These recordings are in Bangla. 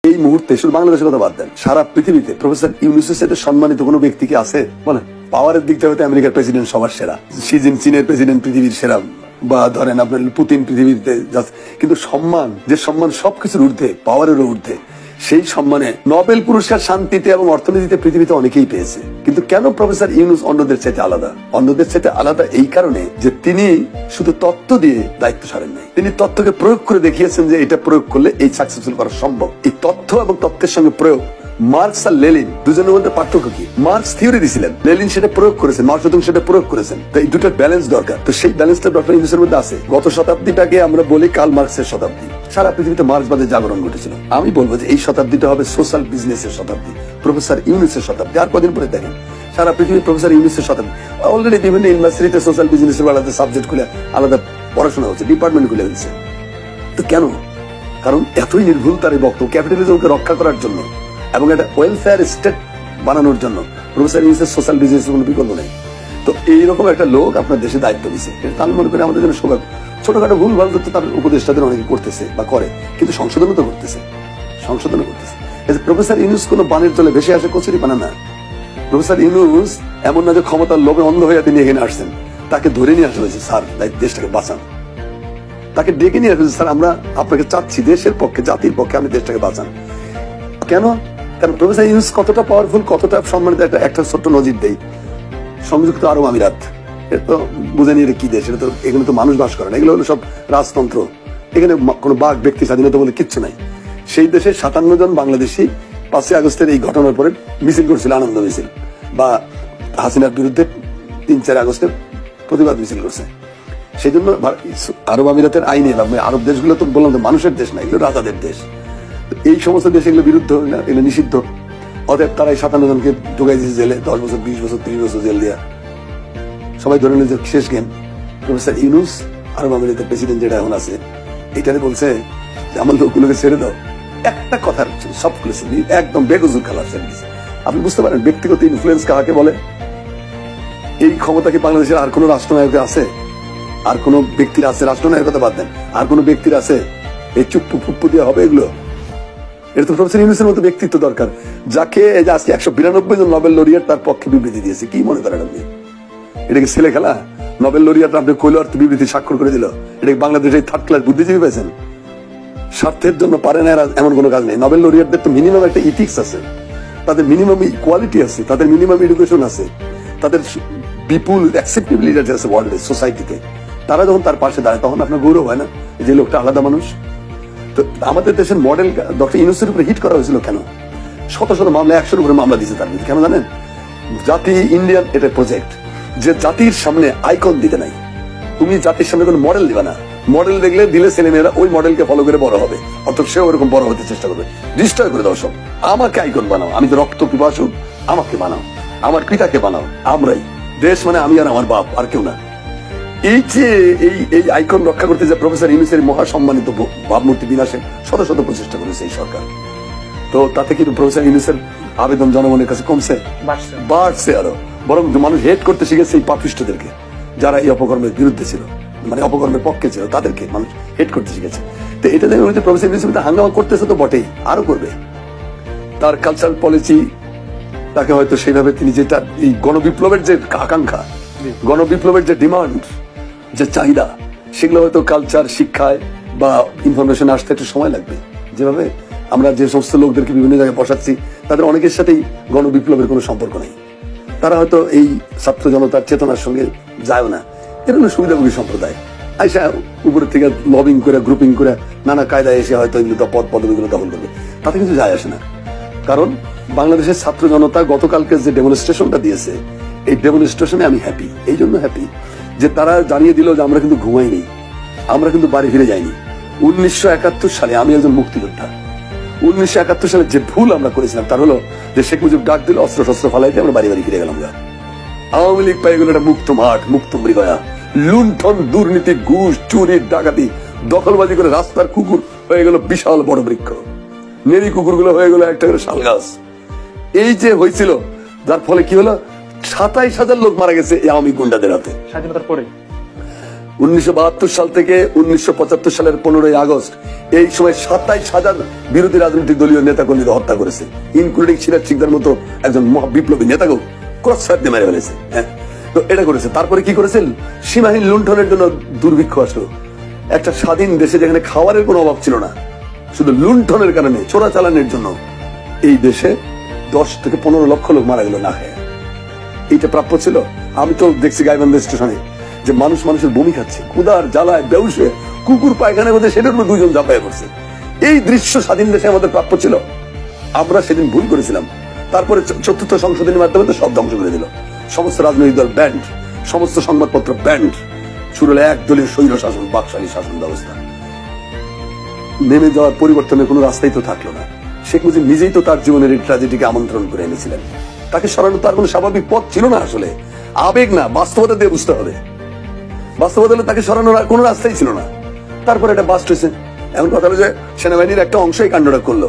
এই মুহূর্তে শুধু বাংলাদেশের কথা বাদ দেন, সারা পৃথিবীতে প্রফেসর ইউনূসের সাথে সম্মানিত কোনো ব্যক্তি কি আছে বলেন? পাওয়ারের দিকটা হয়তো আমেরিকার প্রেসিডেন্ট সবার সেরা, শি জিনপিংয়ের প্রেসিডেন্ট পৃথিবীর সেরা, বা ধরেন আপনার পুতিন পৃথিবীতে, কিন্তু সম্মান, যে সম্মান সবকিছুর ঊর্ধ্বে, পাওয়ারেরও ঊর্ধ্বে, সেই সম্মানে নোবেল পুরস্কার শান্তিতে এবং অর্থনীতিতে পৃথিবীতে অনেকেই পেয়েছে। কিন্তু কেন প্রফেসর ইউনূস অন্যদের চাইতে আলাদা? অন্যদের চাইতে আলাদা এই কারণে যে তিনি শুধু তত্ত্ব দিয়ে দায়িত্ব সারেন নাই, তিনি তথ্যকে প্রয়োগ করে দেখিয়েছেন যে এটা প্রয়োগ করলে এই সাকসেসফুল করা সম্ভব। এই তথ্য এবং তত্ত্বের সঙ্গে প্রয়োগ, মার্কস আর লেনিন দুজনের মধ্যে পার্থক্য কি? মার্কস থিওরি দিছিলেন, লেনিন সেটা প্রয়োগ করেছেন, মাও সেতুং সেটা প্রয়োগ করেছেন। তো এই দুটোর ব্যালেন্স দরকার। তো সেই ব্যালেন্সটা ডক্টর ইউনূসের মধ্যে আছে। গত শতাব্দীটাকে আমরা বলি কার্ল মার্কসের শতাব্দী। সারা পৃথিবীতে মার্ক্সবাদের জাগরণ ঘটেছিল। আমি বলবো যে এই শতাব্দীটা হবে সোশ্যাল বিজনেসের শতাব্দী, প্রফেসর ইউনূসের শতাব্দী। আর কদিন পরে দেখেন সারা পৃথিবী প্রফেসর ইউনূসের শতাব্দী। অলরেডি বিভিন্ন ইউনিভার্সিটিতে সোশ্যাল বিজনেসের আলাদা সাবজেক্ট খুলে আলাদা পড়াশোনা হচ্ছে, ডিপার্টমেন্ট খুলে হয়েছে। তো কেন? কারণ এতই নির্ভুল তার এই বক্তব্য, ক্যাপিটালিজমকে রক্ষা করার জন্য এবং একটা ওয়েলফেয়ার স্টেট বানানোর জন্য প্রফেসর ইউনূসের সোশ্যাল বিজনেসের কোনো বিকল্প নেই। তো এইরকম একটা লোক আপনার দেশে দায়িত্ব দিচ্ছে, আমি মনে করি আমাদের জন্য সৌভাগ্য। ছোটখাটো ভুল ভাল তো তার উপদেষ্টাদের অনেকে করতেছে বা করে, কিন্তু সংশোধনও তো করতেছে, সংশোধনও করতেছে। প্রফেসর ইউনূস কোনো বানের জলে ভেসে আসে কচুরি বানা না। প্রফেসর ইউনূস এমন না যে ক্ষমতার লোভে অন্ধ হয়ে তিনি এখানে আসছেন। তাকে ধরে নিয়ে আসা হয়েছে, স্যার দেশটাকে বাঁচান। তাকে ডেকে নিয়ে আসা হয়েছে, স্যার আমরা আপনাকে চাচ্ছি দেশের পক্ষে, জাতির পক্ষে আপনি দেশটাকে বাঁচান। কেন? কারণ প্রফেসর ইউনূস কতটা পাওয়ারফুল, কতটা সম্মানিত। একটা ছোট্ট নজির দেই, সংযুক্ত আরব আমিরাত, এটা তো বুঝে নিয়ে কি দেশ, এটা তো, এখানে তো মানুষ বাস করে না, এগুলো হলো সব রাজতন্ত্র। এখানে কোনো বাক ব্যক্তি স্বাধীনতা বলে কিচ্ছু নাই। সেই দেশে 57 জন বাংলাদেশি 5ই আগস্টের এই ঘটনার পরে মিছিল করছিল, আনন্দ মিছিল, বা হাসিনার বিরুদ্ধে 3-4 আগস্টে প্রতিবাদ মিছিল করছে। সেই জন্য আরব আমিরাতের আইন এলাম, আরব দেশগুলো তো বললাম তো মানুষের দেশ না, এগুলো রাজাদের দেশ। এই সমস্ত দেশ এগুলো বিরুদ্ধ, এগুলো নিষিদ্ধ। অতএব তারা 57 জনকে ঢুকাই দিয়েছে জেলে, 10 বছর, 20 বছর, 30 বছর জেল দিয়া। সবাই ধরে নিল যে শেষ গেম। প্রফেসর ইউনূস আরব আমিরাতের প্রেসিডেন্ট যেটা এখন আছে, এটারে বলছে যে আমার লোকগুলোকে ছেড়ে দাও। একটা কথার সব খুলেছে, একদম বেগজুর খেলা ছেড়ে দিয়েছে। আপনি বুঝতে পারেন ব্যক্তিগত ইনফ্লুয়েন্স কাকে বলে? এই ক্ষমতা কি বাংলাদেশের আর কোন রাষ্ট্রনায়ক আছে? আর কোন ব্যক্তির আছে? রাষ্ট্রনায়কের কথা বাদ দেন, আর কোন ব্যক্তির আছে? এই চুপ্পু ফুপ্পু দিয়ে হবে এগুলো? এটা তো প্রফেসর ইউনূসের মতো ব্যক্তিত্ব দরকার, যাকে আজকে 192 জন নোবেল লরিয়েট তার পক্ষে বিবৃতি দিয়েছে। কি মনে করেন আপনি? এটা কি ছেলে খেলা? নোবেল লরিয়েট আপনি কইল আর বিবৃতি স্বাক্ষর করে দিল। এটা বাংলাদেশে থার্ড ক্লাস বুদ্ধিজীবী পেয়েছেন? স্বার্থের জন্য পারে না এমন কোনো কাজ নেই। নোবেল লরিয়েটদের তো মিনিমাম একটা ইথিক্স আছে, তাদের মিনিমাম ইকুয়ালিটি আছে, তাদের মিনিমাম এডুকেশন আছে, তাদের বিপুল অ্যাকসেপ্টেবিলিটি আছে ওয়ার্ল্ডে, সোসাইটিতে। তারা যখন তার পাশে দাঁড়ায় তখন আপনার গৌরব হয় না যে লোকটা আলাদা মানুষ? তো আমাদের দেশের মডেল ডক্টর ইউনূসের উপরে হিট করা হয়েছিল কেন? শত শত মামলা, 100-র উপরে মামলা দিয়েছে তার বিরুদ্ধে। কেন জানেন? জাতি ইন্ডিয়ান এটা প্রজেক্ট, যে জাতির সামনে আইকন দিতে নাই। তুমি জাতির সামনে কোনো মডেল দিবে না। মডেল দেখলে দিলে ছেলেমেয়েরা ওই মডেলকে ফলো করে বড় হবে, অথচ সেও ওরকম বড় হতে চেষ্টা করবে। ডিস্ট্রয় করে দাও সব। আমাকে আইকন বানাও, আমি তো রক্ত পিপাসু, আমাকে বানাও, আমার পিতাকে বানাও। আমরাই দেশ, মানে আমি আর আমার বাপ, আর কেউ না। এই যে এই আইকন রক্ষা করতে যে প্রফেসর ইউনূসের মহাসম্মানিত ভাবমূর্তি বিনাশে শত শত প্রচেষ্টা করেছে এই সরকার। তো তাতে কিন্তু প্রফেসর ইউনূসের আবেদন জনগণের কাছে কমছে? বাড়ছে আরো। বরং মানুষ হেট করতে শিখেছে এই পাপিষ্ঠদেরকে, যারা এই অপকর্মের বিরুদ্ধে ছিল, মানে অপকর্মের পক্ষে ছিল, তাদেরকে মানুষ হেট করতে শিখেছে। তো এটা দেখে প্রফেসর ইউনূস হাঙ্গামা করতেছে, তো বটেই, আরো করবে। তার কালচারাল পলিসি, তাকে হয়তো সেইভাবে তিনি যেটা এই গণবিপ্লবের যে আকাঙ্ক্ষা, গণবিপ্লবের যে ডিমান্ড, যে চাহিদা, সেগুলো হয়তো কালচার, শিক্ষায় বা ইনফরমেশন আসতে একটু সময় লাগবে। যেভাবে আমরা যে সমস্ত লোকদেরকে বিভিন্ন জায়গায় বসাচ্ছি, তাদের অনেকের সাথেই গণবিপ্লবের কোনো সম্পর্ক নেই। তারা হয়তো এই ছাত্র জনতার চেতনার সঙ্গে যায় না। এটা হলো সুবিধাভোগী সম্প্রদায়, আইসা উপরের থেকে লবিং করে, গ্রুপিং করে, নানা কায়দায় এসে হয়তো এগুলো পদ পদবিগুলো দখল করবে। তাতে কিছু যায় আসে না। কারণ বাংলাদেশের ছাত্র জনতা গতকালকে যে ডেমনস্ট্রেশনটা দিয়েছে, এই ডেমনস্ট্রেশনে আমি হ্যাপি। এই জন্য হ্যাপি যে তারা জানিয়ে দিল যে আমরা কিন্তু ঘুমাইনি, আমরা কিন্তু বাড়ি ফিরে যাইনি। 1971 সালে আমি একজন মুক্তিযোদ্ধা। 1971 সালে যে ভুল আমরা করেছিলাম তার হলো যে শেখ মুজিব ডাক দিল অস্ত্র শস্ত্র ফালাইতে আমরা বাড়ি বাড়ি ফিরে গেলাম। আওয়ামী লীগ পাই গেল একটা মুক্ত মাঠ, মুক্ত মৃগয়া। লুণ্ঠন, দুর্নীতি, ঘুষ, চুরি, ডাকাতি, দখলবাজি করে রাস্তার কুকুর হয়ে গেল বিশাল বড় বৃক্ষ, নেরি কুকুর গুলো হয়ে গেল একটা করে শাল গাছ। এই যে হয়েছিল, যার ফলে কি হলো, 27,000 লোক মারা গেছে এই আওয়ামী গুন্ডাদের হাতে। স্বাধীনতার পরে 1972 সাল থেকে 1975 সালের 15ই আগস্ট এই সময় 27,000 বিরোধী রাজনৈতিক দলীয় নেতা কর্মীদের হত্যা করেছে, ইনক্লুডিং সিরাজ শিকদার মতো একজন বিপ্লবী নেতাকেও ক্রস ফায়ার দিয়ে মেরে ফেলেছে। তো এটা করেছে। তারপরে কি করেছেন, সীমাহীন লুণ্ঠনের জন্য দুর্ভিক্ষ আসলো। একটা স্বাধীন দেশে যেখানে খাবারের কোনো অভাব ছিল না, শুধু লুণ্ঠনের কারণে চোরাচালানের জন্য এই দেশে 10 থেকে 15 লক্ষ লোক মারা গেল না খেয়ে। এইটা প্রাপ্য ছিল? আমি তো দেখছি গাইবান্ধা স্টেশনে যে মানুষের বমি খাচ্ছে, ক্ষুধার জ্বালায় বেউসে কুকুর পায়খানা করতে, সেটার উপর 2 জন ঝাঁপায় পড়ছে। এই দৃশ্য স্বাধীন দেশে আমাদের প্রাপ্য ছিল? আমরা সেদিন ভুল করেছিলাম। তারপরে 4th সংশোধনীর মাধ্যমে তো সব ধ্বংস করে দিল, সমস্ত রাজনৈতিক দল ব্যান্ড, সমস্ত সংবাদপত্র ব্যান্ড, শুরু হলো একদলীয় স্বৈর শাসন, বাকশালী শাসন ব্যবস্থা। নেমে যাওয়ার পরিবর্তনের কোনো রাস্তাই তো থাকলো না। শেখ মুজিব নিজেই তো তার জীবনের এই ট্র্যাজেডিকে আমন্ত্রণ করে এনেছিলেন। তাকে সরানো তার কোনো স্বাভাবিক পথ ছিল না। আসলে আবেগ না, বাস্তবতা দিয়ে বুঝতে হবে। বাস্তবতা হলে তাকে সরানোর আর কোনো রাস্তাই ছিল না। তারপরে এটা বাস্ট হয়েছে। এমন কথা হলো যে সেনাবাহিনীর একটা অংশই কাণ্ডটা করলো,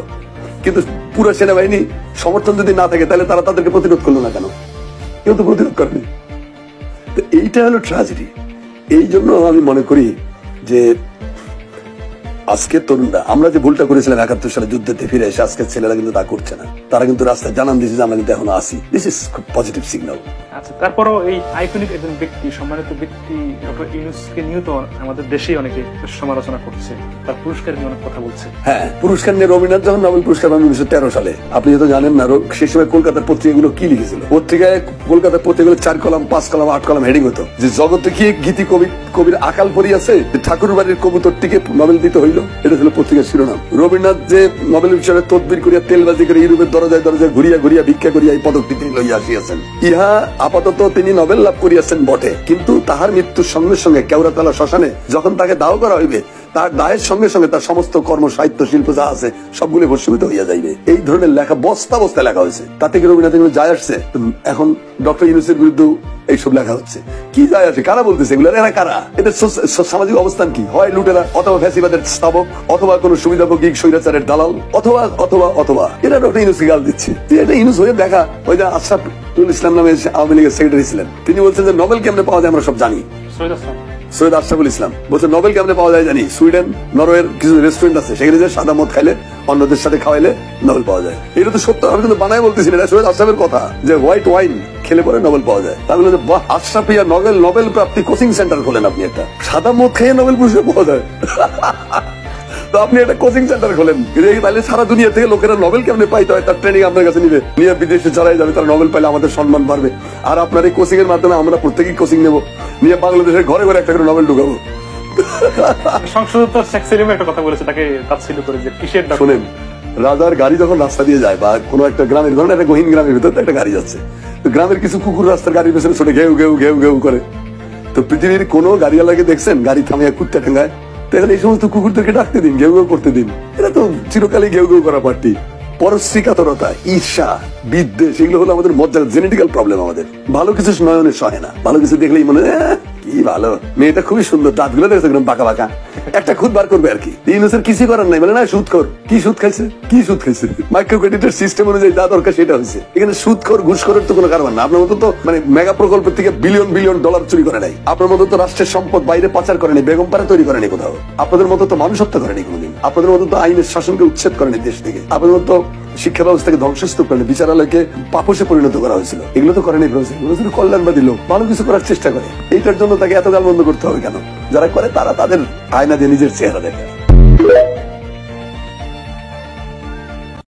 কিন্তু পুরো সেনাবাহিনী সমর্থন যদি না থাকে তাহলে তারা তাদেরকে প্রতিরোধ করলো না কেন? কেউ তো প্রতিরোধ করেনি। তো এইটা হলো ট্র্যাজেডি। এই জন্য আমি মনে করি যে আজকের তরুণরা, আমরা যে ভুলটা করেছিলাম 71 সালে যুদ্ধতে ফিরে এসে, আজকের ছেলেরা কিন্তু তা করছে না। তারা কিন্তু রাস্তায় জানান দিয়েছে যে আমরা কিন্তু এখনো আসি। দিস ইজ খুব পজিটিভ সিগন্যাল। আচ্ছা, তারপরও এই আইকনিক একজন ব্যক্তি, সম্মানিত ব্যক্তি ডক্টর ইউনূসকে নিয়ে তো আমাদের দেশেই অনেকে সমালোচনা করছে, তার পুরস্কার নিয়ে অনেক কথা বলছে। হ্যাঁ, পুরস্কার নিয়ে রবীন্দ্রনাথ যখন নোবেল পুরস্কার পান 1913 সালে, আপনি হয়তো জানেন না, সেই সময় কলকাতার পত্রিকাগুলো কি লিখেছিল? পত্রিকায়, কলকাতার পত্রিকাগুলো 4 কলাম, 5 কলাম, 8 কলাম হেডিং হতো যে জগতে কি গীতি কবির আকাল পড়িয়াছে, ঠাকুর বাড়ির কবুতরটিকে নোবেল দিতে হইল। এটা ছিল পত্রিকার শিরোনাম। রবীন্দ্রনাথ যে নোবেল বিষয়ে তদবির করিয়া তেলবাজি করে ইউরোপের দরজায় দরজায় ঘুরিয়া ঘুরিয়া ভিক্ষা করিয়া এই পদকটি তিনি লইয়া আসিয়াছেন, ইহা আপাতত তিনি নোবেল লাভ করিয়াছেন বটে, কিন্তু তাহার মৃত্যুর সঙ্গে সঙ্গে কেওড়াতলা শ্মশানে যখন তাকে দাহ করা হইবে, তার দায়ের সঙ্গে সঙ্গে তার সমস্ত কর্ম, সাহিত্য, শিল্প যা আছে সবগুলো ভস্মীভূত হইয়া যাইবে। এই ধরনের লেখা বস্তা বস্তা লেখা হয়েছে। তাতে কি রবীন্দ্রনাথ যায় আসছে? এখন ডক্টর ইউনূসের বিরুদ্ধে এইসব লেখা হচ্ছে। কি যায় আসে? কারা বলতেছে এগুলো? এরা কারা? এদের সামাজিক অবস্থান কি? হয় লুটেরা, অথবা ফ্যাসিবাদের স্থাপক, অথবা কোন সুবিধাভোগী স্বৈরাচারের দালাল, অথবা অথবা অথবা এরা ডক্টর ইউনূসকে গাল দিচ্ছে। এটা ইউনূস হয়ে দেখা। ওই যে আশরাফুল ইসলাম নামে আওয়ামী লীগের সেক্রেটারি ছিলেন, তিনি বলছেন যে নোবেল কেমনে পাওয়া যায় আমরা সব জানি। সৈয়দ আশরাফুল ইসলাম বলছে নোবেল কেমনে পাওয়া যায় জানি। সুইডেন, নরওয়ের কিছু রেস্টুরেন্ট আছে, সেখানে যে সাদা মদ খাইলে, অন্যদের সাথে খাওয়াইলে নোবেল পাওয়া যায়। এটা তো সত্য, আমি কিন্তু বানায় বলতেছি না, সৈয়দ আশরাফের কথা, যে হোয়াইট ওয়াইন খেলে পরে নোবেল পাওয়া যায়। তাহলে আশরাফিয়া নোবেল প্রাপ্তি কোচিং সেন্টার খোলেন আপনি, একটা সাদা মদ খেয়ে নোবেল পুরস্কার পাওয়া যায়। তো আপনি একটা কোচিং সেন্টার খোলেন, তাহলে সারা দুনিয়া থেকে লোকেরা নোবেল কেমনে পাইতে হয় তার ট্রেনিং আপনার কাছে নিবে, নিয়ে বিদেশে যারাই যাবে তারা নোবেল পাইলে আমাদের সম্মান বাড়বে। আর আপনার এই কোচিং এর মাধ্যমে আমরা প্রত্যেকেই কোচিং নেবো, নিয়ে বাংলাদেশের ঘরে ঘরে একটা করে নোবেল ঢুকাবো। সংসদ শেখ সেলিম একটা কথা বলেছে, তাকে তাচ্ছিল্য করে, যে কিসের শোনেন, রাজার গাড়ি যখন রাস্তা দিয়ে যায়, বা কোনো একটা গ্রামের, ধরুন একটা গহীন গ্রামের ভিতরে একটা গাড়ি যাচ্ছে, তো গ্রামের কিছু কুকুর রাস্তার গাড়ির পেছনে ছোটে ঘেউ ঘেউ ঘেউ ঘেউ করে। তো পৃথিবীর কোন গাড়িওয়ালাকে দেখছেন গাড়ি থামিয়ে কুত্তা ঠেঙ্গায়? তাহলে এই সমস্ত কুকুরদেরকে ডাকতে দিন, ঘেউ ঘেউ করতে দিন। এরা তো চিরকালই ঘেউ ঘেউ করা পার্টি। পরশ্রীকাতরতা, ঈর্ষা, বিদ্বেষ, এগুলো হলো আমাদের মজ্জার জেনেটিক্যাল প্রবলেম। আমাদের ভালো কিছু নয়নে সহে না, ভালো কিছু দেখলেই মনে কি ভালো, মেয়েটা খুবই সুন্দর, দাঁতগুলো দেখছে বাঁকা বাঁকা, একটা খুদ বার করবে আর কি। ইউনূসের কিছু করার নাই, বলে না সুদখোর। কি সুদ খাইছে? কি সুদ খাইছে? মাইক্রো ক্রেডিটের সিস্টেম অনুযায়ী যা দরকার সেটা হয়েছে। এখানে সুদখোর ঘুষখোরের তো কোনো কারবার না। আপনার মতো তো মানে মেগা প্রকল্পের থেকে বিলিয়ন বিলিয়ন ডলার চুরি করে নাই, আপনার মতো তো রাষ্ট্রের সম্পদ বাইরে পাচার করেনি, বেগম পাড়া তৈরি করেনি কোথাও, আপনাদের মতো তো মানুষ হত্যা করেনি কোনোদিন, আপনাদের মতো তো আইনের শাসনকে উচ্ছেদ করেনি দেশ থেকে, আপনাদের মতো শিক্ষা ব্যবস্থাকে ধ্বংসস্তূপ করেনি, বিচারালয়কে পাপসে পরিণত করা হয়েছিল, এগুলো তো করেনি। কল্যাণবাদী লোক ভালো কিছু করার চেষ্টা করে, এইটার জন্য তাকে এত গাল বন্ধ করতে হবে কেন? যারা করে তারা তাদের আয়না দিয়ে নিজের চেহারা দেখে।